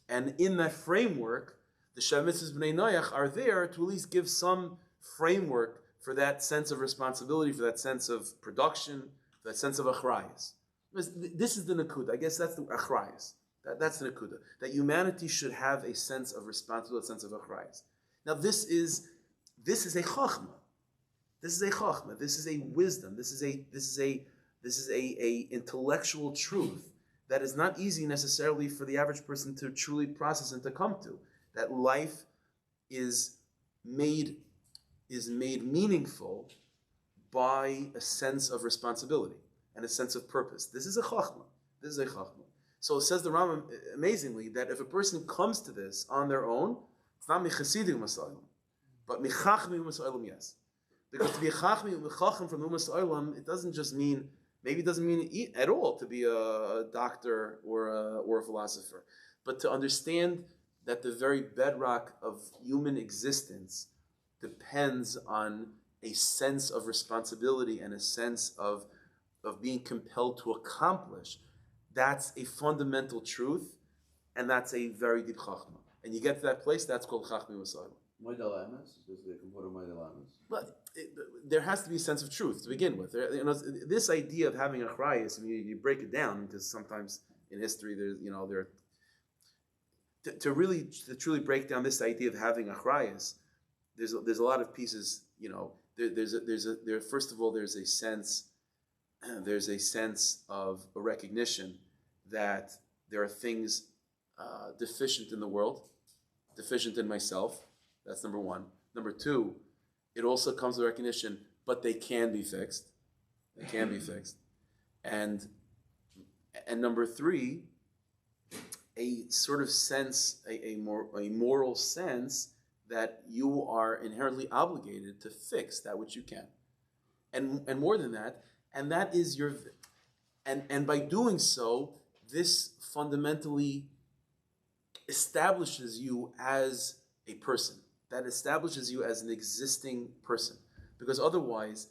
And in that framework, the Sheva mitzvos bnei noach are there to at least give some framework for that sense of responsibility, for that sense of production, for that sense of achrayus. This is the nakuda. I guess that's the achrayus. That's the nakuda. That humanity should have a sense of responsibility, a sense of achrayus. Now this is a chachma. This is a chachma. This is a wisdom. This is a intellectual truth that is not easy necessarily for the average person to truly process and to come to. That life is made meaningful by a sense of responsibility and a sense of purpose. This is a chachma. This is a chachma. So it says the Rambam amazingly that if a person comes to this on their own, it's not michasidim masayim, but michachmim masayim, yes. Because to be a chacham from the Umas Olam, it doesn't just mean, maybe it doesn't mean at all to be a doctor or a philosopher, but to understand that the very bedrock of human existence depends on a sense of responsibility and a sense of being compelled to accomplish. That's a fundamental truth, and that's a very deep chachma. And you get to that place, that's called chachmi v'sayim. My dilemmas, because they can put on my dilemmas. But there has to be a sense of truth to begin with. This idea of having achrayus, you break it down, because sometimes in history to truly break down this idea of having achrayus, there's a lot of pieces. First of all, there's a sense of a recognition that there are things deficient in the world, deficient in myself. That's number one. Number two, it also comes with recognition, but they can be fixed. They can be fixed. And number three, a sort of sense, a moral sense that you are inherently obligated to fix that which you can. And more than that, and that is your, and by doing so, this fundamentally establishes you as a person. That establishes you as an existing person. Because otherwise,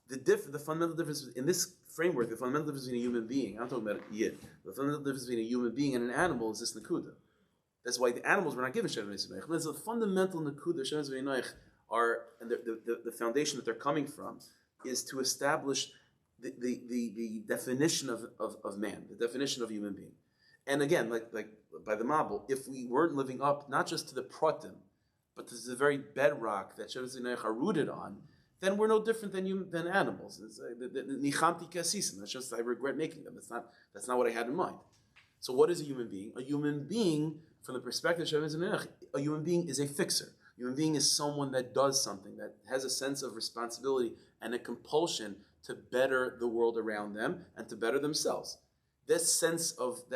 the fundamental difference in this framework, the fundamental difference between a human being, I'm talking about yid, the fundamental difference between a human being and an animal is this nakuda. That's why the animals were not given Sheva mitzvos bnei noach. There's a fundamental nakuda, Sheva mitzvos bnei noach are, and the foundation that they're coming from is to establish the definition of man, the definition of human being. And again, like by the Mabul, if we weren't living up not just to the pratim, but to the very bedrock that Sheva mitzvos bnei noach are rooted on, then we're no different than animals. Nichamti kasisim. That's just I regret making them. That's not what I had in mind. So what is a human being? A human being, from the perspective of Sheva mitzvos bnei noach, a human being is a fixer. A human being is someone that does something, that has a sense of responsibility and a compulsion to better the world around them and to better themselves. This sense of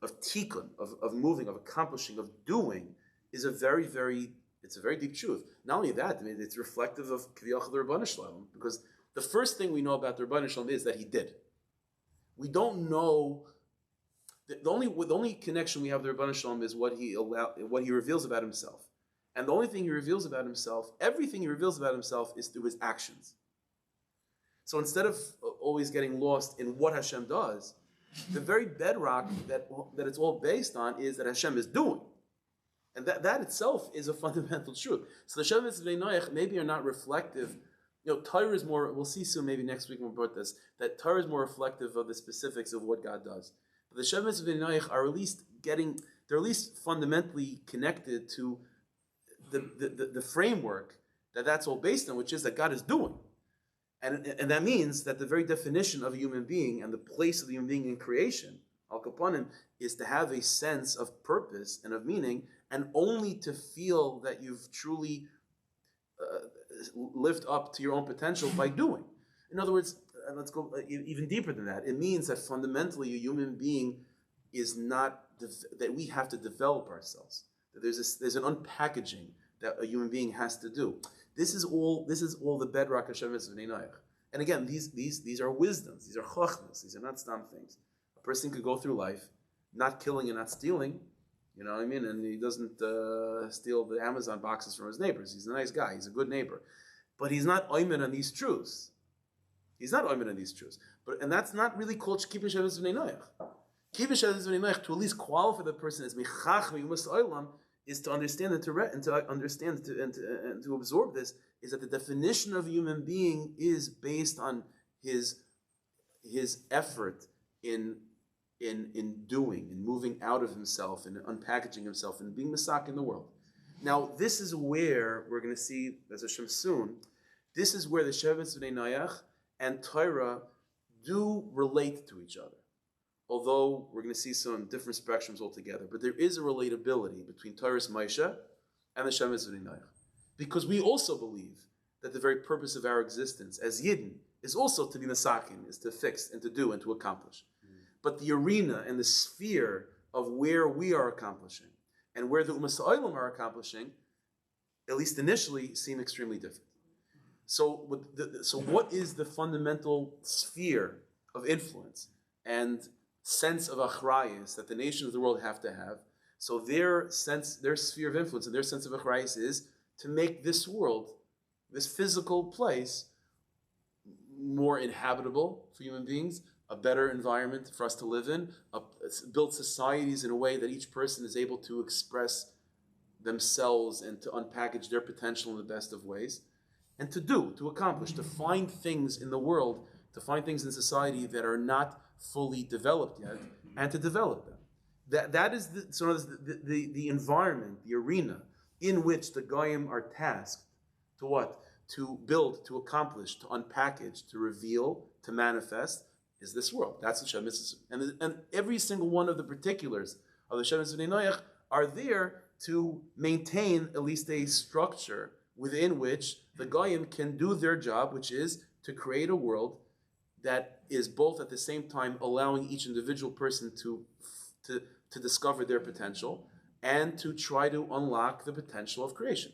tikkun, of moving, of accomplishing, of doing, is a very deep truth. Not only that, it's reflective of Kiviyachal the Rebbeinu Shalom, because the first thing we know about the Rebbeinu Shalom is that he did. We don't know. The only connection we have with the Rebbeinu Shalom is what he reveals about himself, and the only thing he reveals about himself, everything he reveals about himself, is through his actions. So instead of always getting lost in what Hashem does, the very bedrock that it's all based on is that Hashem is doing. And that itself is a fundamental truth. So the Sheva mitzvos bnei noach maybe are not reflective. Torah is more, we'll see soon, maybe next week when we'll about this, that Torah is more reflective of the specifics of what God does. But the Sheva mitzvos bnei noach are at least getting they're at least fundamentally connected to the framework that's all based on, which is that God is doing. And that means that the very definition of a human being and the place of the human being in creation, al kapanim, is to have a sense of purpose and of meaning, and only to feel that you've truly lived up to your own potential by doing. In other words, let's go even deeper than that. It means that fundamentally a human being is not, that we have to develop ourselves. That there's an unpackaging that a human being has to do. This is all the bedrock of Shevet bnei noach. And again, these are wisdoms, these are chachmas, these are not stam things. A person could go through life not killing and not stealing, you know what I mean? And he doesn't steal the Amazon boxes from his neighbors. He's a nice guy, he's a good neighbor. But he's not oimen on these truths. He's not oimen on these truths. And that's not really called keeping Shevet bnei noach. Keeping Shevet bnei noach, to at least qualify the person as michach mi'umas olam, is to understand and to absorb this, is that the definition of a human being is based on his effort in doing, in moving out of himself, and unpackaging himself, and being masak in the world. Now, this is where we're going to see, as Hashem soon, this is where the Shevet bnei noach and Torah do relate to each other. Although we're going to see some different spectrums altogether, but there is a relatability between Torah's Moshe and the Shevet bnei noach, because we also believe that the very purpose of our existence as Yidden is also to be masakin, is to fix and to do and to accomplish. But the arena and the sphere of where we are accomplishing and where the Umas Ha'olam are accomplishing, at least initially, seem extremely different. So what is the fundamental sphere of influence and sense of achrayus that the nations of the world have to have? So their sphere of influence and their sense of achrayus is to make this world, this physical place, more inhabitable for human beings, a better environment for us to live in, build societies in a way that each person is able to express themselves and to unpackage their potential in the best of ways, and to accomplish, to find things in the world, to find things in society that are not fully developed yet, and to develop them. That is the environment, the arena in which the Goyim are tasked to what? To build, to accomplish, to unpackage, to reveal, to manifest, is this world. That's the Shevet. And every single one of the particulars of the Shevet bnei noach are there to maintain at least a structure within which the Goyim can do their job, which is to create a world that is both at the same time allowing each individual person to discover their potential and to try to unlock the potential of creation.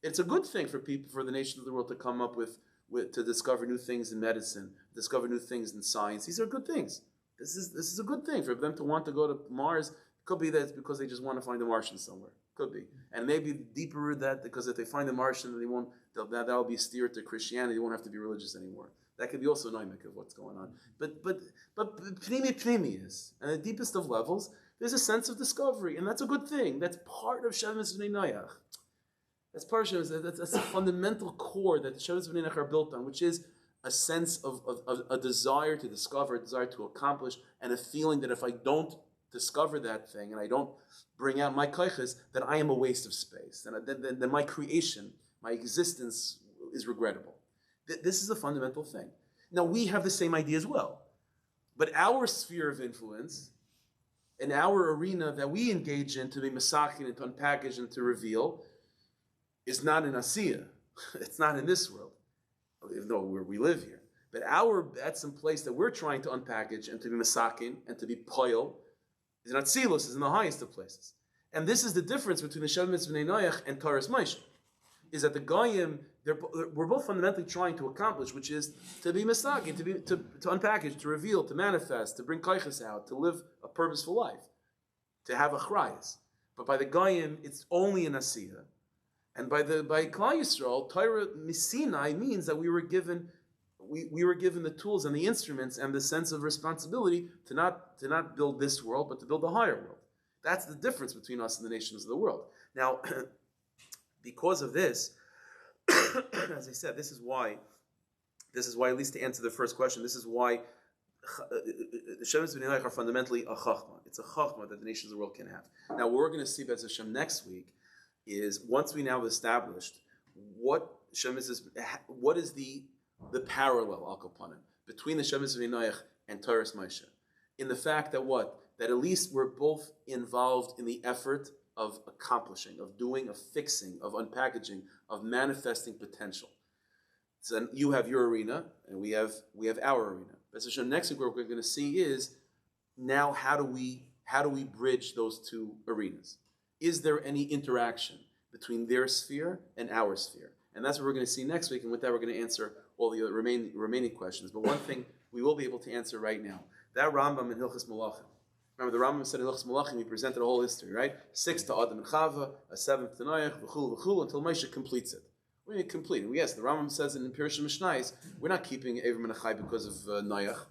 It's a good thing for people, for the nations of the world to come up with to discover new things in medicine, discover new things in science. These are good things. This is a good thing for them to want to go to Mars. Could be that it's because they just want to find a Martian somewhere. Could be, and maybe deeper that because if they find a Martian, that'll be steered to Christianity. They won't have to be religious anymore. That could be also an image of what's going on. But pnimi is, and at the deepest of levels, there's a sense of discovery, and that's a good thing. That's part of Shevet bnei noach. That's part of Shevet. That's a fundamental core that the Shevet bnei noach are built on, which is a sense of a desire to discover, a desire to accomplish, and a feeling that if I don't discover that thing and I don't bring out my koiches, that I am a waste of space. Then my creation, my existence is regrettable. This is a fundamental thing. Now, we have the same idea as well. But our sphere of influence and our arena that we engage in to be masakin and to unpackage and to reveal is not in Asiya. It's not in this world, even though we live here. But that's some place that we're trying to unpackage and to be masakin and to be poil is in Atzilus, is in the highest of places. And this is the difference between the Shevet bnei noach and Torah's Moshe, is that the Goyim, we're both fundamentally trying to accomplish, which is to be masakin, to unpackage, to reveal, to manifest, to bring koiches out, to live a purposeful life, to have achrayus. But by the Goyim, it's only in Asiya. And by Klal Yisrael, Torah Misinai means that we were given the tools and the instruments and the sense of responsibility to not build this world, but to build a higher world. That's the difference between us and the nations of the world. Now, because of this, as I said, this is why, at least to answer the first question, this is why Shemitz bnei noach are fundamentally a chachma. It's a chachma that the nations of the world can have. Now, what we're going to see B'ez Hashem next week is once we now have established what Shemitz is, what is the parallel al kapanim between the Shemitz bnei noach and Torah's Moshe, in the fact that that at least we're both involved in the effort of accomplishing, of doing, of fixing, of unpackaging, of manifesting potential. So you have your arena, and we have our arena. So next week, what we're going to see is now how do we bridge those two arenas? Is there any interaction between their sphere and our sphere? And that's what we're going to see next week. And with that, we're going to answer all the other remaining questions. But one thing we will be able to answer right now: that Rambam in Hilchos Malachim. Remember, the Rambam said in Hilchos Malachim, he presented a whole history, right? 6 to Adam and Chava, a 7th to Noach, v'chul, until Moshe completes it. We need to complete it. Yes, the Rambam says in Pirush Mishnayos, we're not keeping Avram and Achai because of Noach.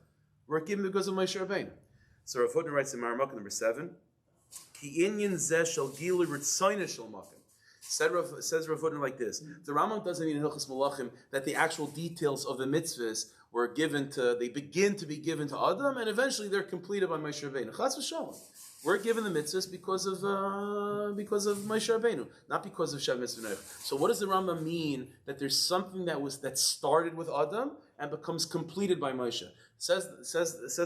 We're keeping it because of Moshe Rabbeinu. So Rav Hutner writes in Maramuk number 7, Ki inyan zeh shel gilu ritzoyne shel makom. Says Rav Hutner like this: the Rambam doesn't mean in Hilchos Malachim that the actual details of the mitzvahs they begin to be given to Adam, and eventually they're completed by Moshe Rabbeinu. Chas v'shalom. We're given the mitzvahs because of Moshe Rabbeinu, not because of Shemitz bnei noach. So what does the Rambam mean that there's something that started with Adam and becomes completed by Moshe? Says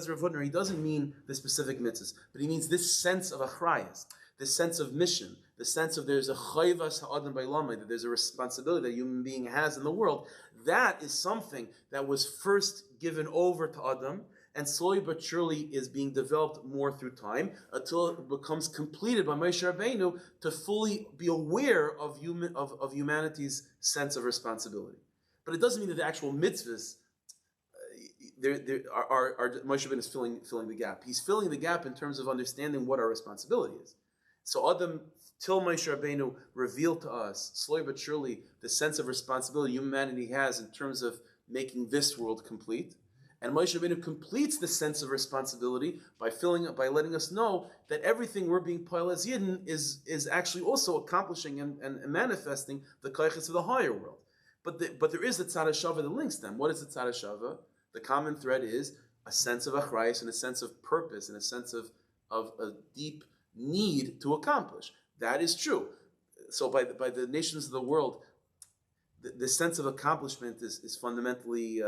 Rav Hutner, he doesn't mean the specific mitzvahs, but he means this sense of achrayas, this sense of mission, the sense of there's a chayvas ha'adam b'lamay, that there's a responsibility that a human being has in the world. That is something that was first given over to Adam, and slowly but surely is being developed more through time until it becomes completed by Moshe Rabbeinu to fully be aware of humanity's sense of responsibility. But it doesn't mean that the actual mitzvahs Moshe Rabbeinu is filling the gap. He's filling the gap in terms of understanding what our responsibility is. So Adam, till Moshe Rabbeinu revealed to us, slowly but surely, the sense of responsibility humanity has in terms of making this world complete. And Moshe Rabbeinu completes the sense of responsibility by letting us know that everything we're being poil as Yidden is actually also accomplishing and manifesting the kaiches of the higher world. But there is a tzad hashava that links them. What is the tzad hashava? The common thread is a sense of achrayus and a sense of purpose and a sense of a deep need to accomplish. That is true. So by the nations of the world, the sense of accomplishment is fundamentally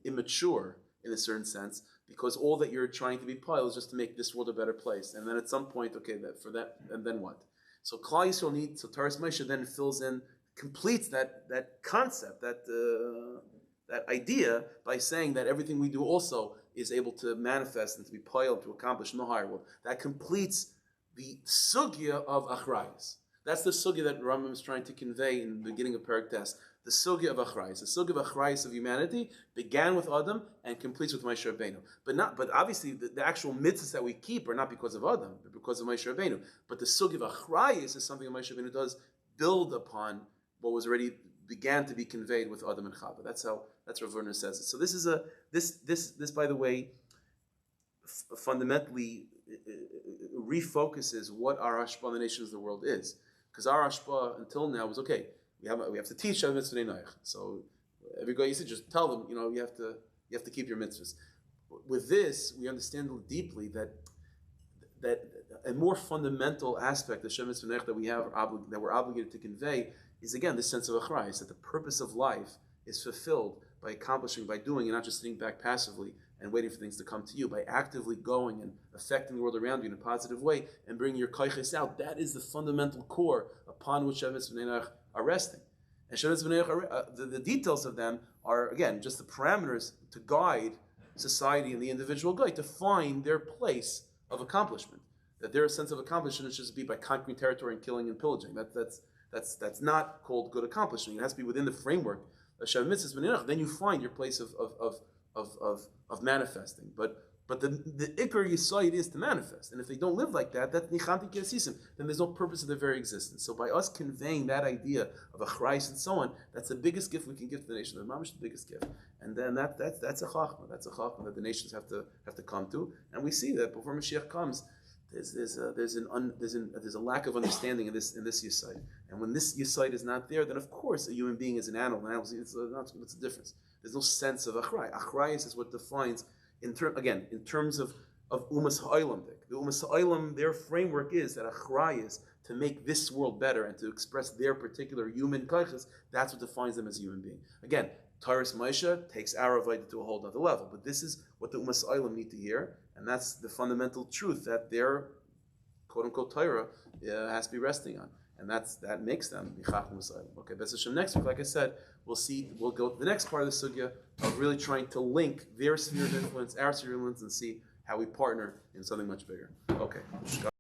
immature in a certain sense, because all that you're trying to be piled is just to make this world a better place. And then at some point, and then what? So Klal Yisrael needs, so Taras Moshe then completes that concept, that idea by saying that everything we do also is able to manifest and to be piled, to accomplish in the higher world. That completes the sugya of achrayus. That's the sugya that Rambam is trying to convey in the beginning of Perek Tes. The sugya of achrayus. The sugya of achrayus of humanity began with Adam and completes with Moshe Rabbeinu. But obviously the actual mitzvahs that we keep are not because of Adam, but because of Moshe Rabbeinu. But the sugya of achrayus is something that Moshe Rabbeinu does build upon what was already began to be conveyed with Adam and Chava. That's Rav Werner says it. So this by the way fundamentally refocuses what our hashpah on the nations of the world is. Because our hashpah until now was okay. We have to teach mitzvos bnei noach. So every guy used to just tell them, you have to keep your mitzvahs. With this, we understand deeply that a more fundamental aspect of mitzvos bnei noach that we're obligated to convey is again this sense of achrayus, that the purpose of life is fulfilled by accomplishing, by doing, and not just sitting back passively and waiting for things to come to you, by actively going and affecting the world around you in a positive way and bringing your kaiches out. That is the fundamental core upon which mitzvos bnei noach are resting. And mitzvos bnei noach, the details of them are, again, just the parameters to guide society and the individual guy to find their place of accomplishment. That their sense of accomplishment should just be by conquering territory and killing and pillaging. That's not called good accomplishment. It has to be within the framework of mitzvos bnei noach. Then you find your place of manifesting. But the ikar yisayid is to manifest. And if they don't live like that, that's nichanti kesisim. Then there's no purpose of their very existence. So by us conveying that idea of achrayus and so on, that's the biggest gift we can give to the nation. The mamish the biggest gift. And then that's a chachma. That's a chachma that the nations have to come to. And we see that before Mashiach comes, there's a lack of understanding in this yisayid. And when this yisayid is not there, then of course a human being is an animal. What's the difference? There's no sense of achrayus. Achrayus is what defines In terms of Umas Ha'olam, the Umas Ha'olam, their framework is that Achrei is to make this world better and to express their particular human kaiches. That's what defines them as a human being. Again, Taurus Moshe takes our Avaida to a whole other level, but this is what the Umas Ha'olam need to hear, and that's the fundamental truth that their quote-unquote Torah has to be resting on. And that makes them Michach Umas Ha'olam. Okay, B'ez Hashem, next week, like I said, we'll go to the next part of the sugya of really trying to link their sphere of influence, our sphere of influence, and see how we partner in something much bigger. Okay.